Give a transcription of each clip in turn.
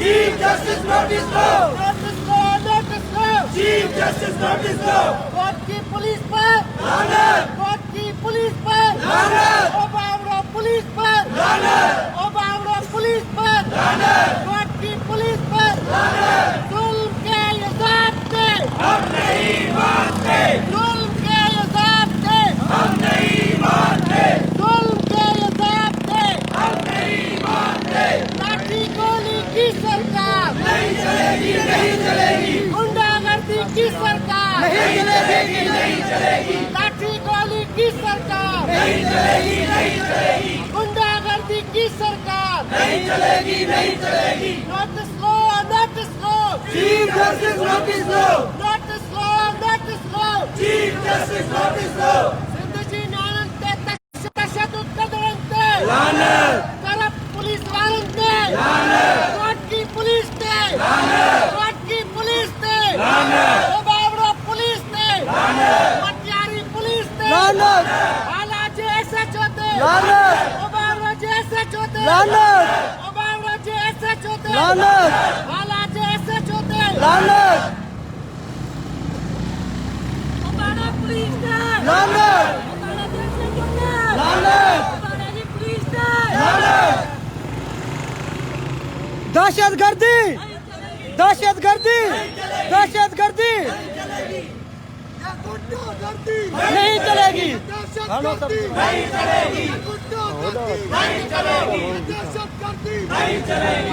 Chief Justice notice लो, notice लो, notice लो। Chief Justice notice लो, court की police पर लानत, court की पुलिस पर लानत, ओबावड़ा पुलिस पर लानत, ओबावड़ा पुलिस पर लानत, कोर्ट की पुलिस पर लानत, जुल्म के ये ज़ाब्ते हम नहीं मानते, जुल्म के ये ज़ाब्ते हम नहीं मानते, जुल्म के ये ज़ाब्ते हम नहीं मानते, लाठी गोली की सरकार नहीं चलेगी, नहीं चलेगी, गुंडागर्दी की सरकार नहीं चलेगी, नहीं चलेगी, लाठी गोली की सरकार नहीं चलेगी, नहीं चलेगी, गुंडागर्दी की सरकार नहीं चलेगी, नहीं चलेगी, नोटिस लो, नोटिस लो, Chief Justice notice लो, नोटिस लो, नोटिस लो। Chief Justice notice लो, जिंदगी नानंते तशद्दुद कदरंते लानत, करप्ट पुलिस वारंते लानत, कोर्ट की पुलिस ने लानत, कोर्ट की पुलिस ने लानत, ओबावड़ा पुलिस ने लानत, मटियारी पुलिस ने लानत, हाला जैसे चोते लानत, ओबावड़ा जैसे चोते लानत, ओबावड़ा जैसे चोते लानत, हाला जैसे चोते लानत, ओबावड़ा पुलिस ने लानत, ओबावड़ा जैसे चोते लानत, ओबावड़ा की पुलिस ने लानत, दहशतगर्दी, दहशतगर्दी, दहशतगर्दी नहीं चलेगी, नहीं चलेगी, नहीं चलेगी, नहीं चलेगी,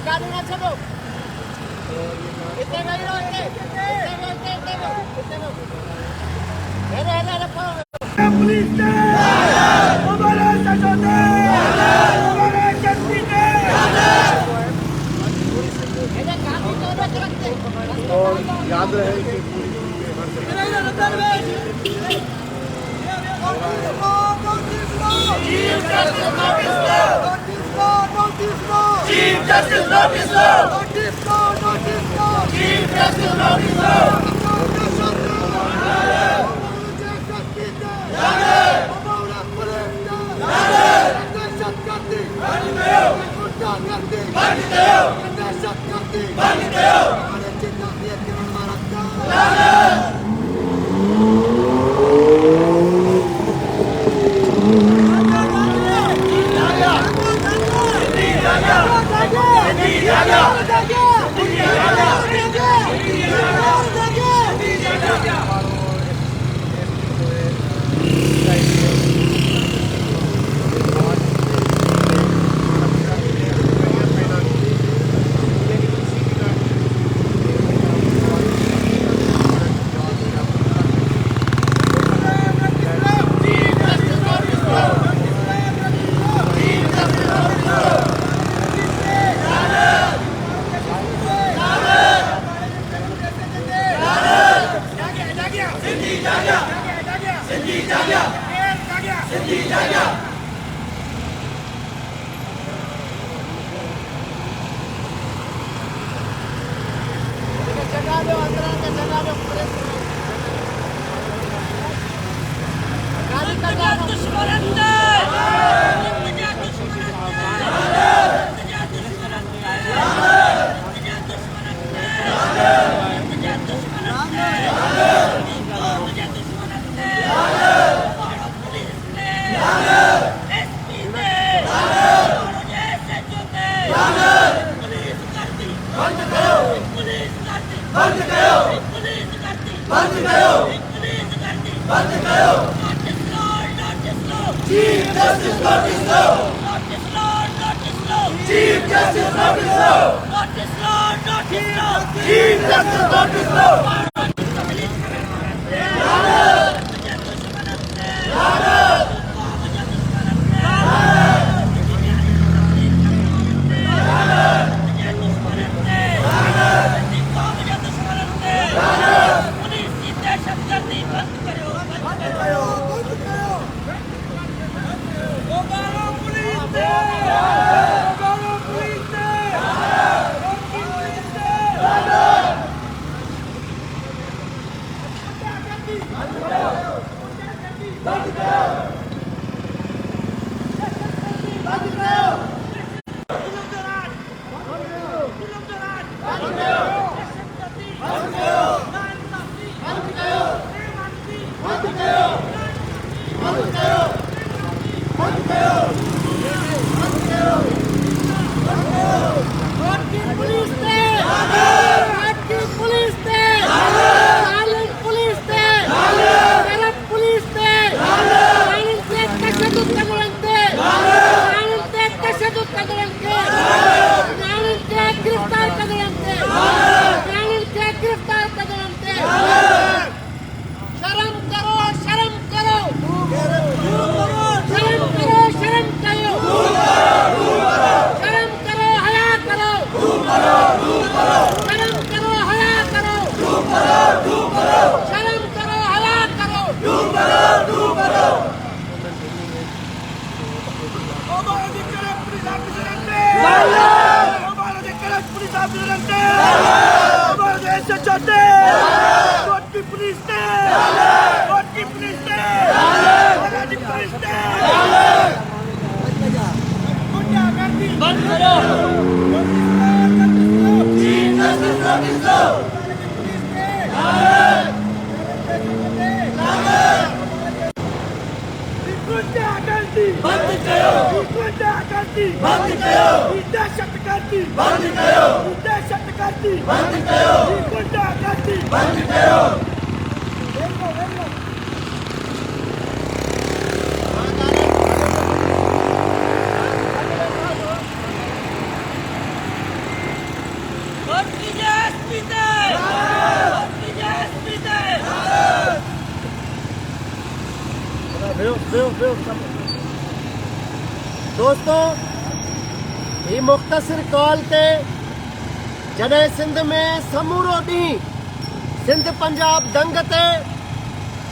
गाड़ी ना चलो इतने नहीं रहो पुलिस ने, हमारे सचोटे, हमारे शक्ति ने, याद रहे कि Chief Justice notice लो, Chief Justice notice लो, Chief Justice notice लो, बंद कयो पुलिस करती बंद कयो पुलिस करती बंद कयो नोटिस लो चीफ जस्टिस नोटिस लो नोटिस लो चीफ जस्टिस नोटिस लो नोटिस लो चीफ जस्टिस नोटिस लो पुलिस की दहशतगर्दी बंद करो बंद करो बोकारो पुलिस दे बोकारो पुलिस दे रोकी पुलिस दे बंद करो बंद करो पुलिस दे पुलिस दे साइलेंट पुलिस दे करप्ट पुलिस दे साइलेंट से तशद्दुद करते साइलेंट से तशद्दुद करते साइलेंट से गिरफ्तार करते साइलेंट से गिरफ्तार करते शर्म करो शर्म करो शर्म करो शर्म करो शर्म करो हया करो शर्म करो हया करो शर्म करो हया करो बोकारो दी करप्ट पुलिस ऑफिसर अंते बोकारो दी करप्ट पुलिस ऑफिसर अंते बोकारो दे सच्चे कोट की पुलिस दे कोट की पुलिस दे बोकारो दी पुलिस दे गुंडागर्दी बंद करो चीफ जस्टिस नोटिस लो पुलिस दे गुंडागर्दी बंद करो गुंडागर्दी बंद करो दहशतगर्दी बंद करो दहशतगर्दी बंद करो गुंडागर्दी बंद करो दोस्तों ही मुख्तसर कॉल ते जॾहिं सिंध में समूरो ॾींहुं सिंध पंजाब दंग ते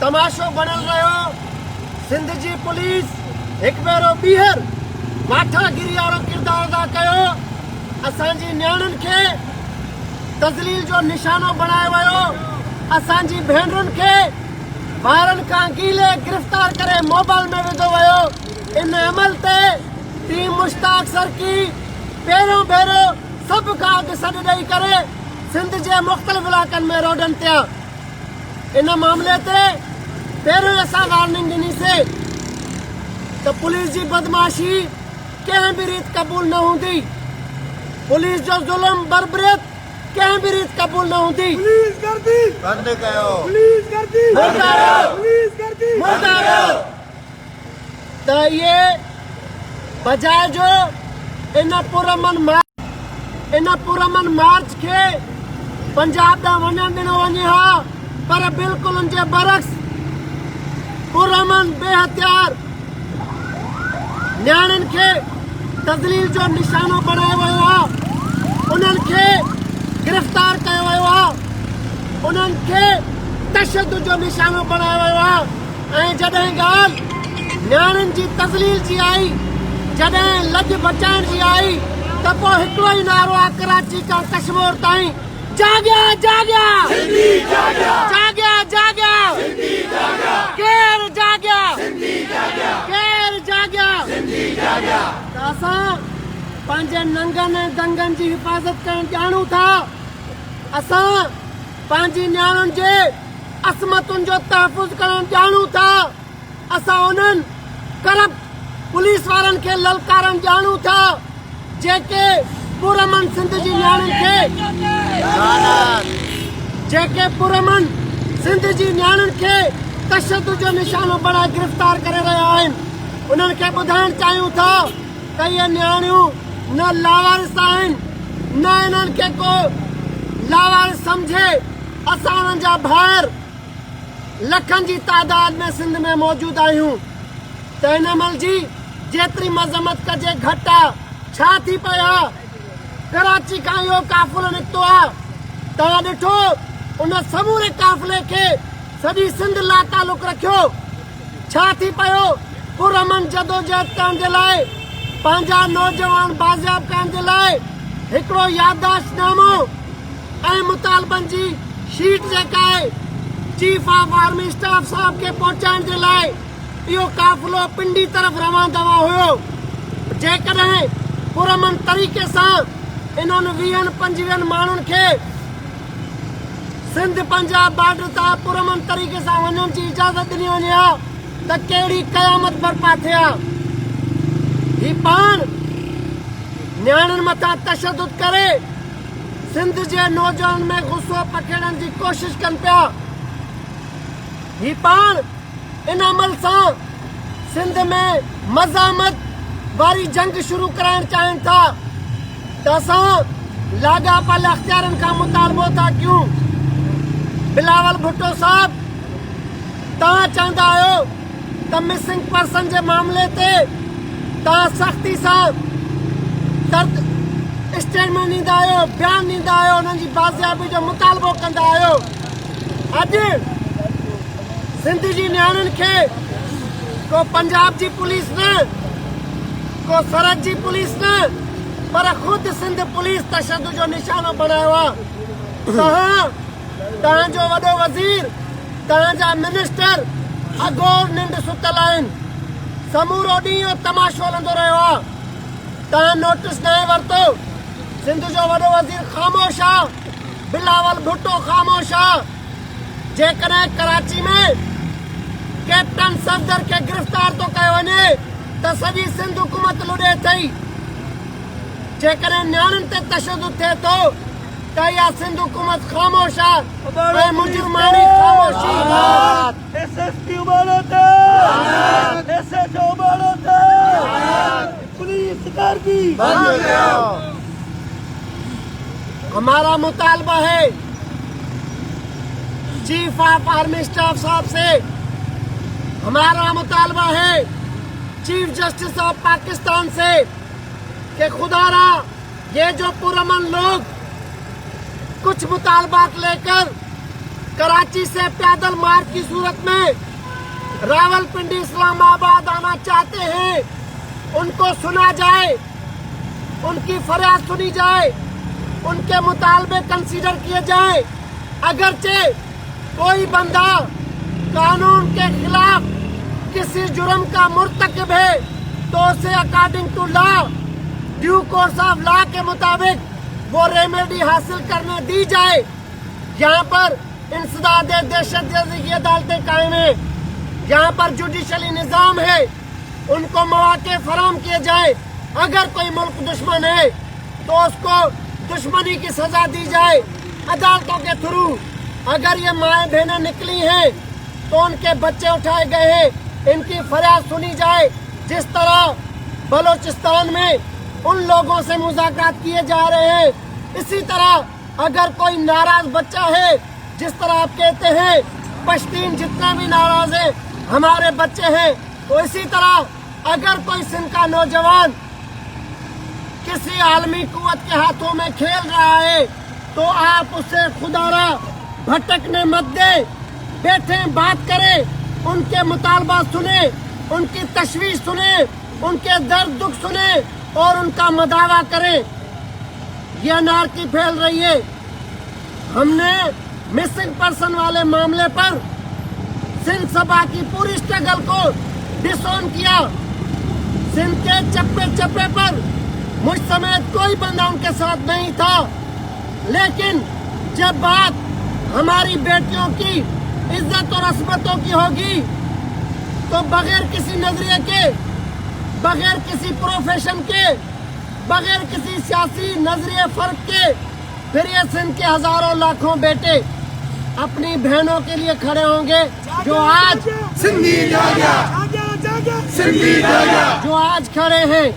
तमाशो बणियल रहियो सिंध जी पुलिस हिकु भेरो ॿीहर माठागिरी वारो किरदारु अदा कयो असांजी नियाणियुनि खे तज़लील जो निशानो बणायो वियो असांजी भेनरुनि खे ॿारनि खां गीले गिरफ़्तार करे मोबाइल में विधो वियो इन अमल ते टीम मुश्ताक सरकी पहिरियों भेरो सभु खां अॻु सॾु ॾेई करे सिंध जे मुख़्तलिफ़ इलाइक़नि में रोडनि ते इन मामले ते पहिरियों असां वार्निंग ॾिनीसीं त पुलिस जी बदमाशी कंहिं बि रीत क़बूल न हूंदी पुलिस जो ज़ुल्म बर्बरियत कंहिं बि रीत क़बूल न हूंदी पुलिस गर्दी बंद कयो पुलिस गर्दी पुलिस गर्दी त इहे बजाए जो इन पुरमन मार्च खे पंजाब ॾांहुं वञण ॾिनो वञे हा पर बिल्कुलु उन जे बरक्स पुरमन बेहथियार न्याणियुनि खे तज़लील जो निशानो बणायो वियो आहे उन्हनि खे गिरफ़्तार कयो वियो आहे उन्हनि खे तशद्दुद जो निशानो बणायो वियो आहे ऐं जॾहिं ॻाल्हि न्याणियुनि जी तज़लील जी आई जॾहिं लज बचाइण जी आई त पोइ हिकिड़ो ई नारो आहे कराची खां कश्मीर ताईं जाॻिया जाॻिया जाॻिया जाॻिया केरु जाॻिया केरु जाॻिया त असां पंहिंजे नंगनि ऐं दंगनि जी हिफ़ाज़त करणु ॼाणूं था असां पंहिंजी नियाणियुनि जे असमतुनि जो तहफ़ुज़ करणु ॼाणूं था असां उन्हनि करप्ट पुलिस वारनि खे ललकारणु ॼाणूं था जेके पुरमन सिंध जी नियाणियुनि खे जेके पुरमन सिंध जी न्याणियुनि खे तशद्दुद जो निशानो बणाए गिरफ़्तार करे रहिया आहिनि। उन्हनि खे ॿुधाइण चाहियूं था त इहे न्याणियूं न लावारिस आहिनि, न इन्हनि खे को लावारिस सम्झे। असां उन्हनि जा भाइर लखनि जी तादाद में सिंध में मौजूद आहियूं। त हिन महिल जी जेतिरी मज़म्मत कजे घटि आहे। छा थी पई आहे? कराची खां इहो काफ़िलो निकितो आहे। तव्हां ॾिठो उन समूरे काफ़िले खे सॼी सिंध लातालुक रखियो। छा थी पियो? पुरमन जदोजहद करण जे लाइ, पंहिंजा नौजवान बाज़ियाब करण जे लाइ हिकिड़ो याददाश्तनामो ऐं मुतालबनि जी शीट जेका आहे चीफ ऑफ आर्मी स्टाफ साहब खे पहुचाइण जे लाइ इहो काफ़िलो पिंडी तरफ़ रवाना हुयो। जेकॾहिं पुरमन तरीक़े सां इन्हनि 20-25 माण्हुनि खे सिंध पंजाब बॉर्डर तां पुरमन तरीक़े सां वञण जी इजाज़त ॾिनी वञे हा त कहिड़ी क़यामत बर्पा थिए हा। ही पाण न्याणियुनि मथां तशद्दुद करे सिंध जे नौजवान में गुस्सो पखेड़ण जी कोशिश कनि पिया। ही पाण इन अमल सां सिंध में मज़ामत वारी जंग शुरू कराइण चाहिनि था त असां लाॻापियल अख़्तियारनि खां मुतालबो था कयूं। बिलावल भुट्टो साहब, तव्हां चवंदा आहियो त मिसिंग पर्सन जे मामले ते तव्हां सख़्ती सां स्टेटमेंट ॾींदा आहियो, बयान ॾींदा आहियो, उन्हनि जी बाज़ियाबी जो मुतालबो कंदा आहियो। अॼु सिंध जी न्याणियुनि खे को पंजाब जी पुलिस न, को सरहद जी पुलिस न, पर ख़ुदि सिंध पुलिस तशद्दुद जो निशानो बनायो आहे। तव्हांजो वॾो वज़ीर, तव्हांजा मिनिस्टर अगोर निंड सुतल आहिनि। समूरो ॾींहुं इहो तमाशो हलंदो रहियो आहे। तव्हां नोटिस न वरितो। सिंध जो वॾो वज़ीर ख़ामोश आहे, बिलावल भुट्टो ख़ामोश आहे। जेकॾहिं कराची में कैप्टन सफदर खे गिरफ़्तार थो कयो वञे त सॼी सिंध हुकूमत लुॾे थी। जेकॾहिं न्याणियुनि ते तशद्दुद थिए थो त इहा सिंध हुकूमत ख़ामोश आहे ऐं मुजरिमानी ख़ामोशी। एसएसपी उबालो थे, एसएचओ उबालो थे, पुलिस कारगी। हमारा मुतालबा है चीफ ऑफ आर्मी स्टाफ साहब से, हमारा मुतालबा है चीफ जस्टिस ऑफ पाकिस्तान से कि खुदारा ये जो पुरमन लोग कुछ मुतालबात लेकर कराची से पैदल मार्च की सूरत में रावलपिंडी इस्लामाबाद आना चाहते हैं, उनको सुना जाए, उनकी फरियाद सुनी जाए, उनके मुतालबे कंसीडर किए जाए। अगरचे कोई बंदा कानून के खिलाफ किसी जुर्म का मुर्तकिब है तो उसे according to law, due course of law के मुताबिक वो रेमेडी हासिल करने दी जाए। यहाँ पर इंसदाद दहशतगर्दी की अदालतें कायम है, यहाँ पर जुडिशली निज़ाम है, उनको मौके फराहम किए जाए। अगर कोई मुल्क दुश्मन है तो उसको दुश्मनी की सजा दी जाए अदालतों के थ्रू। अगर ये माएँ बहनें निकली हैं तो उनके बच्चे उठाए गए हैं, इनकी फरियाद सुनी जाए। जिस तरह बलोचिस्तान में उन लोगों से मुज़ाकरात किए जा रहे हैं, इसी तरह अगर कोई नाराज बच्चा है, जिस तरह आप कहते हैं पश्तीन जितने भी नाराज हैं हमारे बच्चे हैं, तो इसी तरह अगर कोई सिंध का नौजवान किसी आलमी कुव्वत के हाथों में खेल रहा है तो आप उसे खुदारा भटकने मत दे। बैठे बात करें, उनके मुतालबा सुने, उनकी तशवीश सुने, उनके दर्द दुख सुने और उनका मदावा करें। यह अनारकी फैल रही है। हमने मिसिंग पर्सन वाले मामले पर सिंध सभा की पूरी स्ट्रगल को डिसऑन किया। सिंध के चप्पे चप्पे पर मुझ समेत कोई बंदा उनके साथ नहीं था, लेकिन जब बात हमारी बेटियों की इज्जत और अस्मतों की होगी तो बगैर किसी नजरिए के, बगैर किसी प्रोफेशन के, बगैर किसी सियासी नजरिए फर्क के फिर ये सिंध के हजारों लाखों बेटे अपनी बहनों के लिए खड़े होंगे जो आज सिंधी जाग्या, जाग्या, सिंधी जाग्या, जो आज खड़े हैं।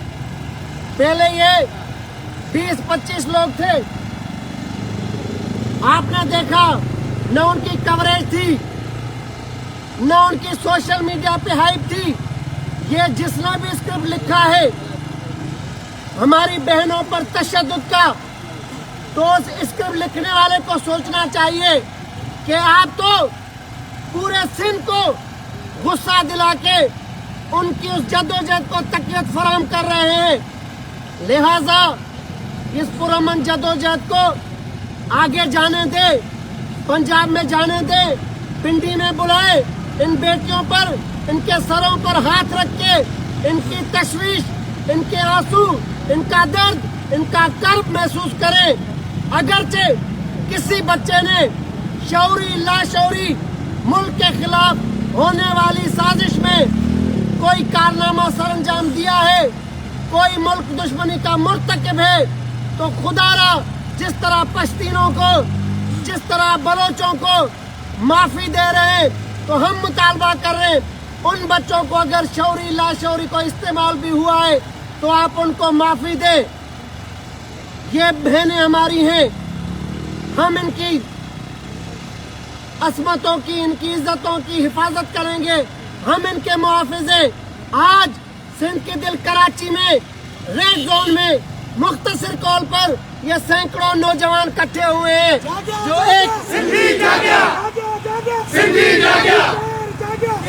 पहले ये 20-25 लोग थे, आपने देखा न उनकी कवरेज थी, न उनकी सोशल मीडिया पे हाइप थी। ये जिसने भी स्क्रिप्ट लिखा है हमारी बहनों पर तशद्दुद का, तो उस स्क्रिप्ट लिखने वाले को सोचना चाहिए कि आप तो पूरे सिंध को गुस्सा दिला के उनकी उस जद्दोजहद को तकलीफ फराहम कर रहे हैं। लिहाजा इस पुरअमन जद्दोजहद को आगे जाने दे, पंजाब में जाने दे, पिंडी में बुलाए, इन बेटियों पर, इनके सरों पर हाथ रख के इनकी तशवीश, इनके आंसू, इनका दर्द, इनका कर्ब महसूस करें। अगरचे किसी बच्चे ने शौरी लाशौरी मुल्क के खिलाफ होने वाली साजिश में कोई कारनामा सरअंजाम दिया है, कोई मुल्क दुश्मनी का मुर्तकिब है, तो खुदारा जिस तरह पश्तीनों को, जिस तरह बलोचों को माफी दे रहे हैं, तो हम मुतालबा कर रहे हैं उन बच्चों को अगर शौरी लाशौरी को इस्तेमाल भी हुआ है तो आप उनको माफी दें। ये बहनें हमारी हैं, हम इनकी असमतों की, इनकी इज्जतों की हिफाजत करेंगे, हम इनके मुहाफिज हैं। आज सिंध के दिल कराची में रेड जोन में मुख्तसर कॉल पर ये सैकड़ों नौजवान इकट्ठे हुए हैं जो एक सिंधी जाग्या, सिंधी जाग्या,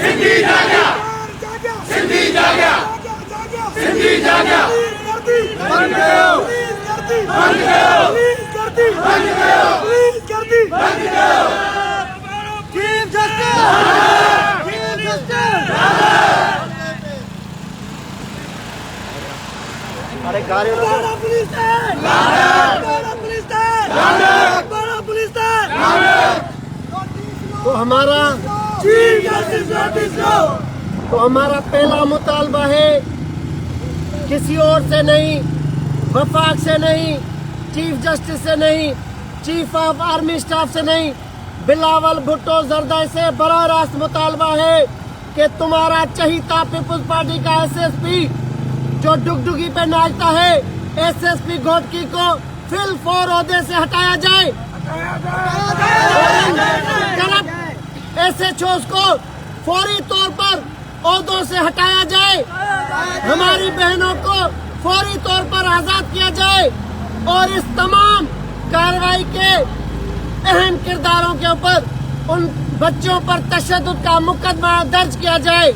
सिंधी जाग्या, सिंधी जाग्या, सिंधी जाग्या, बन गए, बन गए, बन गए, बन गए। चीफ जस्टिस, चीफ जस्टिस, अरे गाड़ी बड़ा पुलिस है, बड़ा पुलिस है, बड़ा पुलिस है। तो हमारा चीफ जस्टिस नोटिस लो। तो हमारा पहला मुतालबा है, किसी और से नहीं, वफाक से नहीं, चीफ जस्टिस से नहीं, चीफ ऑफ आर्मी स्टाफ से नहीं, बिलावल भुट्टो जरदाई से बराह रास्त मुतालबा है कि तुम्हारा चहीता पीपुल्स पार्टी का एसएसपी जो डुगडुगी पे नाचता है, एसएसपी घोटकी को फिल 4 ओहदे से हटाया जाए। करप्ट एसएचओस को फौरी तौर पर ओहदों से हटाया जाए, हमारी बहनों को फौरी तौर पर आजाद किया जाए और इस तमाम कार्रवाई के अहम किरदारों के ऊपर उन बच्चों पर तशद्दुद का मुकदमा दर्ज किया जाए।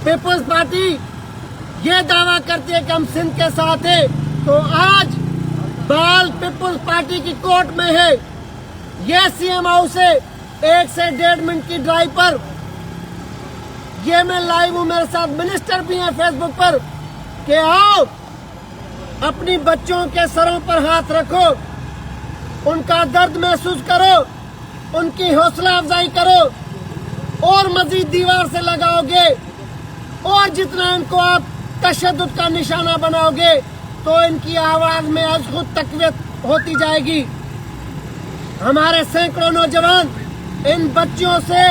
पीपुल्स पार्टी ये दावा करती है कि हम सिंध के साथ हैं, तो आज बाल पीपुल्स पार्टी की कोर्ट में है। ये सीएम हाउस से 1 से 1.5 मिनट की ड्राइव पर, ये मैं लाइव हूँ, मेरे साथ मिनिस्टर भी हैं फेसबुक पर, कि आओ अपनी बच्चों के सरों पर हाथ रखो, उनका दर्द महसूस करो, उनकी हौसला अफजाई करो, और मजीद दीवार से लगाओगे और जितना इनको आप तशद्दुद का निशाना बनाओगे तो इनकी आवाज में आज खुद तकवीत होती जाएगी। हमारे सैकड़ों नौजवान इन बच्चियों से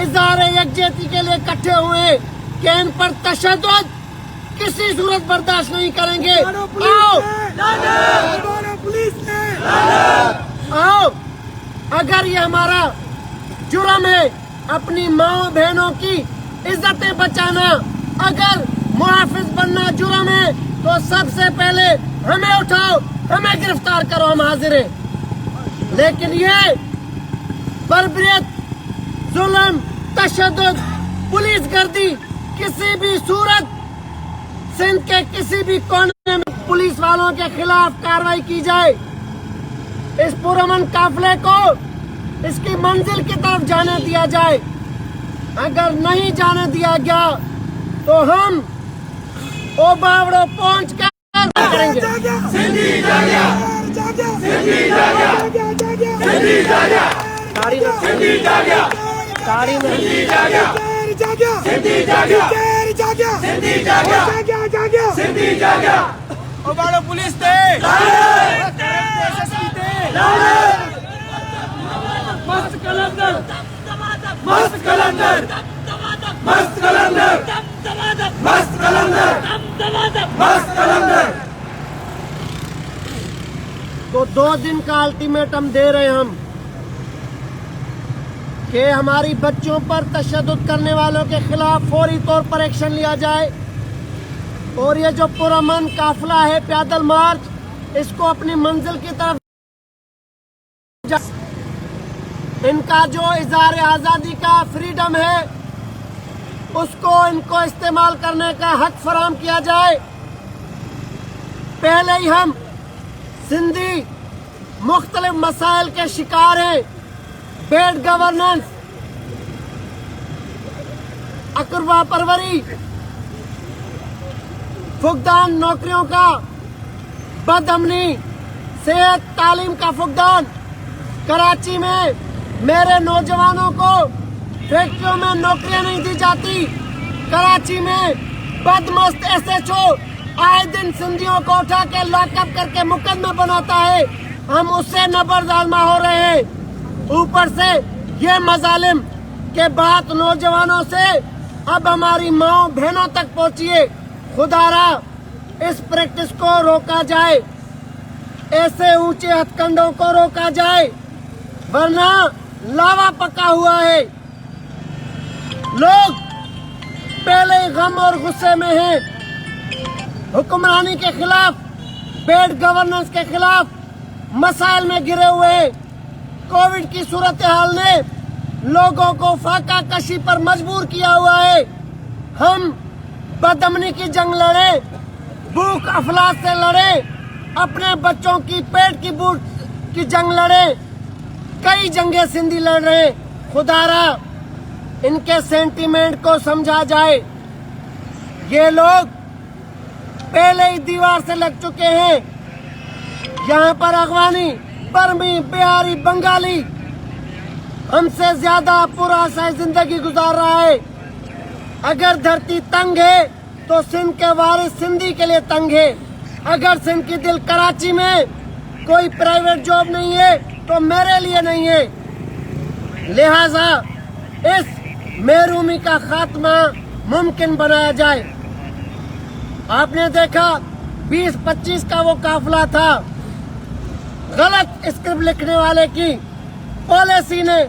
इज़हार यकजहती के लिए इकट्ठे हुए कि इन पर तशद्दुद किसी सूरत बर्दाश्त नहीं करेंगे। आओ, आओ, अगर ये हमारा जुर्म है अपनी माओ बहनों की इज्जतें बचाना, अगर मुहाफिज बनना जुर्म है, तो सबसे पहले हमें उठाओ, हमें गिरफ्तार करो, हम हाजिर हैं। लेकिन ये बर्बरियत, जुल्म, तशद्दुद, पुलिस गर्दी किसी भी सूरत सिंध के किसी भी कोने में पुलिस वालों के खिलाफ कार्रवाई की जाए। इस पुरअमन काफिले को इसकी मंजिल की तरफ जाने दिया जाए। अगर नहीं जाने दिया गया तो हम ओबावड़ो पहुंच कर करेंगे। सिंधी जाग्या, सिंधी जाग्या, सिंधी जाग्या, गाड़ी में सिंधी जाग्या, गाड़ी में सिंधी जाग्या, सिंधी जाग्या, सिंधी जाग्या, सिंधी जाग्या। ओबाड़ो पुलिस दे, लाले, एसएसपी दे, लाले, मस्त कलंदर। तो 2 दिन का अल्टीमेटम दे रहे हम कि हमारी बच्चों पर तशद्दुद करने वालों के खिलाफ फौरी तौर पर एक्शन लिया जाए और ये जो पुरअमन काफिला है पैदल मार्च, इसको अपनी मंजिल की तरफ इनका जो इज़हार आज़ादी का फ्रीडम है उसको इनको इस्तेमाल करने का हक फराहम किया जाए। पहले ही हम सिंधी मुख्तलिफ मसाइल के शिकार हैं, बैड गवर्नेंस, अकरवा परवरी, फुकदान नौकरियों का, बदअमनी, सेहत तालीम का फुकदान। कराची में मेरे नौजवानों को फैक्ट्रियों में नौकरियां नहीं दी जाती। कराची में बदमस्त SHO आए दिन सिंधियों को उठा के लॉकअप करके मुकदमा बनाता है। हम उससे नबरदारमा हो रहे हैं। ऊपर से ये मजालिम के बात नौजवानों से अब हमारी माओ बहनों तक पहुंचिए। खुदारा इस प्रैक्टिस को रोका जाए, ऐसे ऊंचे हथकंडों को रोका जाए, वरना लावा पका हुआ है। लोग पहले ही गम और गुस्से में हैं। हुक्मरानी के खिलाफ, बैड गवर्नेंस के खिलाफ मसाइल में गिरे हुए हैं। कोविड की सूरत हाल ने लोगों को फाका कशी पर मजबूर किया हुआ है। हम बदअमनी की जंग लड़े, भूख अफलास से लड़े, अपने बच्चों की पेट की भूख की जंग लड़े, कई जंगे सिंधी लड़ रहे। खुदारा इनके सेंटीमेंट को समझा जाए। ये लोग पहले ही दीवार से लग चुके हैं। यहाँ पर अगवानी, बर्मी, बिहारी, बंगाली हमसे ज्यादा पुरअसर जिंदगी गुजार रहा है। अगर धरती तंग है तो सिंध के वारिस सिंधी के लिए तंग है। अगर सिंध की दिल कराची में कोई प्राइवेट जॉब नहीं है तो मेरे लिए नहीं है। लिहाजा इस महरूमी का खात्मा मुमकिन बनाया जाए। आपने देखा 20-25 का वो काफिला था, गलत स्क्रिप्ट लिखने वाले की पॉलिसी ने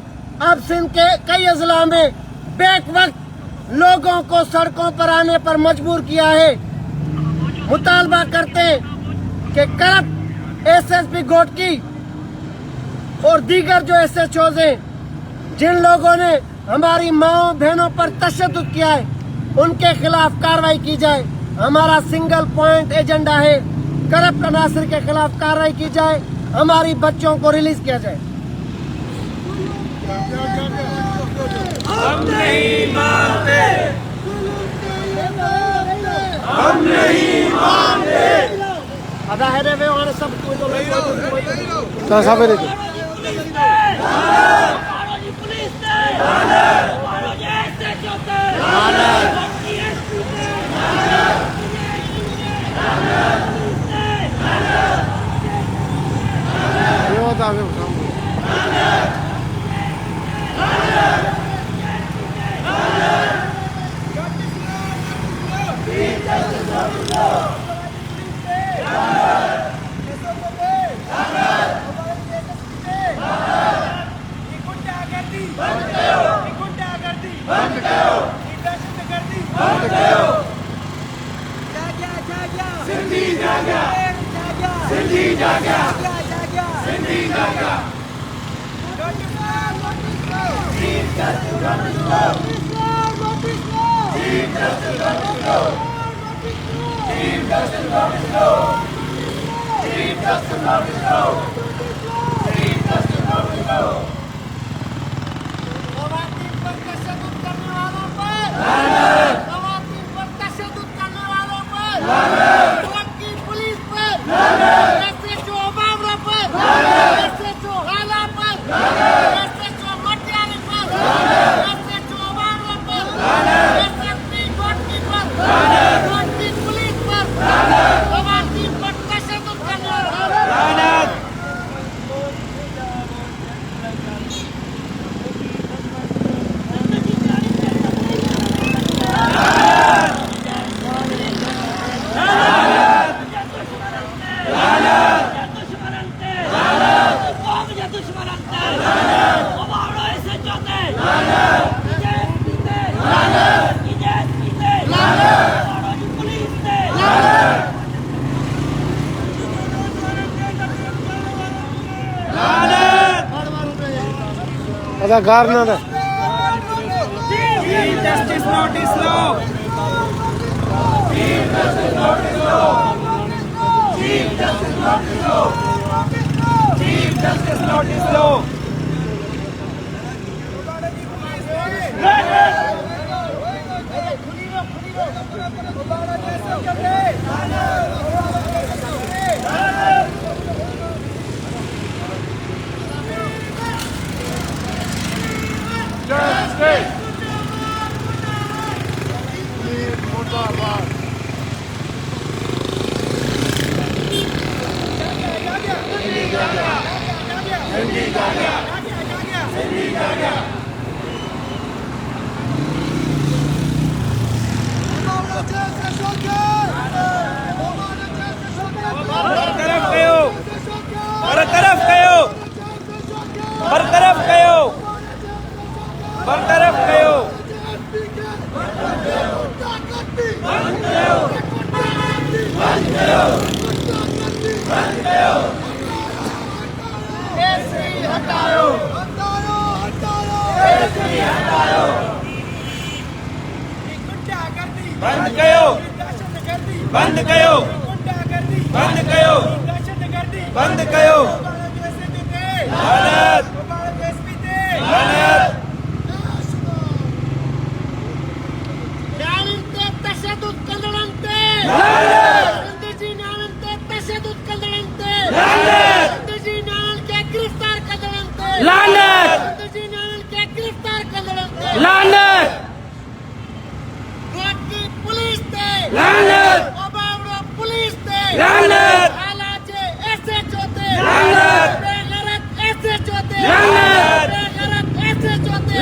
अब सिंध के कई अजला में बैक वक्त लोगों को सड़कों पर आने पर मजबूर किया है। मुतालबा करते हैं कि करप्ट SSP घोटकी और दीगर जो SHOs हैं, जिन लोगों ने हमारी माओ बहनों पर तशद्दुद किया है, उनके खिलाफ कार्रवाई की जाए। हमारा सिंगल पॉइंट एजेंडा है, करप्ट अनासर के खिलाफ कार्रवाई की जाए, हमारी बच्चों को रिलीज किया जाए। हम नहीं मानते, हम नहीं मानते। अदा है रे वे और सब लानत अदा गारना Chief Justice notice law. Chief Justice notice law. Chief Justice notice law. Chief Justice notice law. Justice. बंद कयो न्यायांते तशद्दुद कंदळंते जिंदगी न्यायांते तशद्दुद कंदळंते जिंदगी न्यायाल के गिरफ्तार कंदळंते जिंदगी न्यायाल के गिरफ्तार कंदळंते गोटी पुलिस ते ओबावड़ो पुलिस ते आलाचे ऐसे चोते बेगरत ऐसे चोते बेगरत ऐसे चोते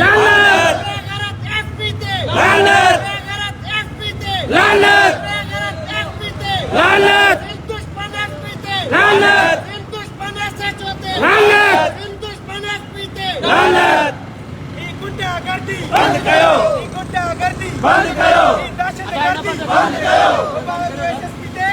बेगरत एसपी ते बेगरत एसपी ते बेगरत एसपी ते हिंदुस्तान एसपी ते हिंदुस्तान ऐसे चोते हिंदुस्तान एसपी ते ई गुंडागर्दी बंद कयो ई गुंडागर्दी बंद कयो ई दहशतगर्दी बंद कयो बांग्लादेश एसपी ते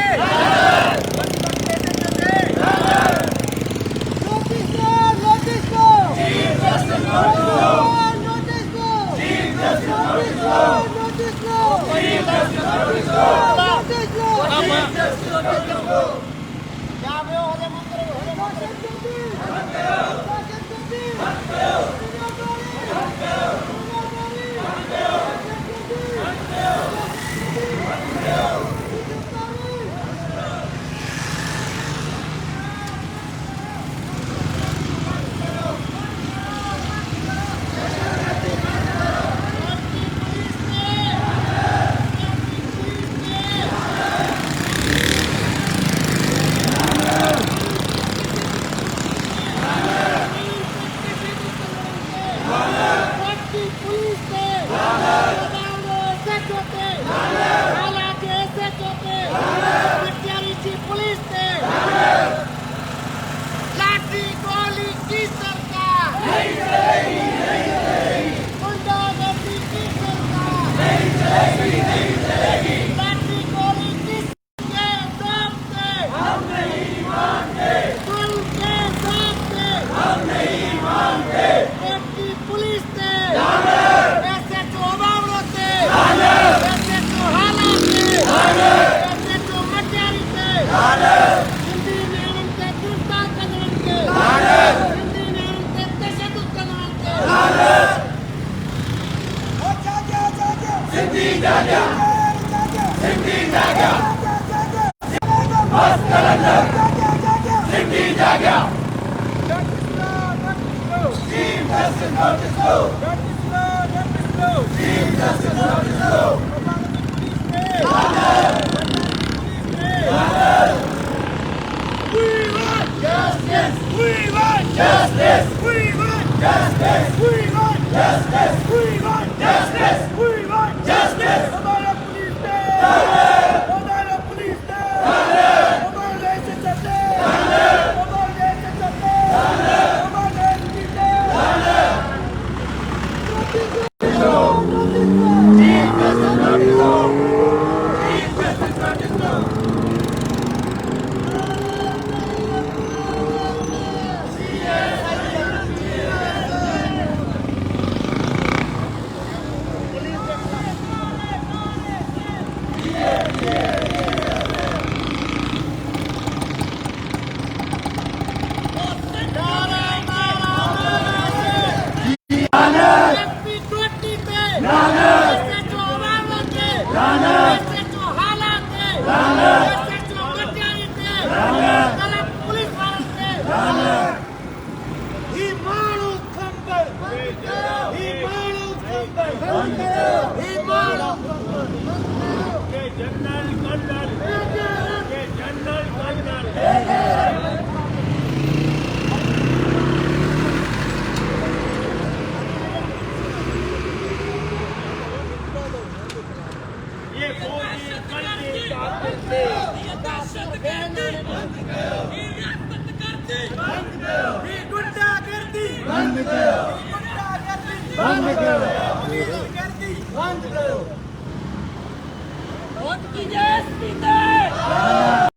वोट कीजिए एसपी पे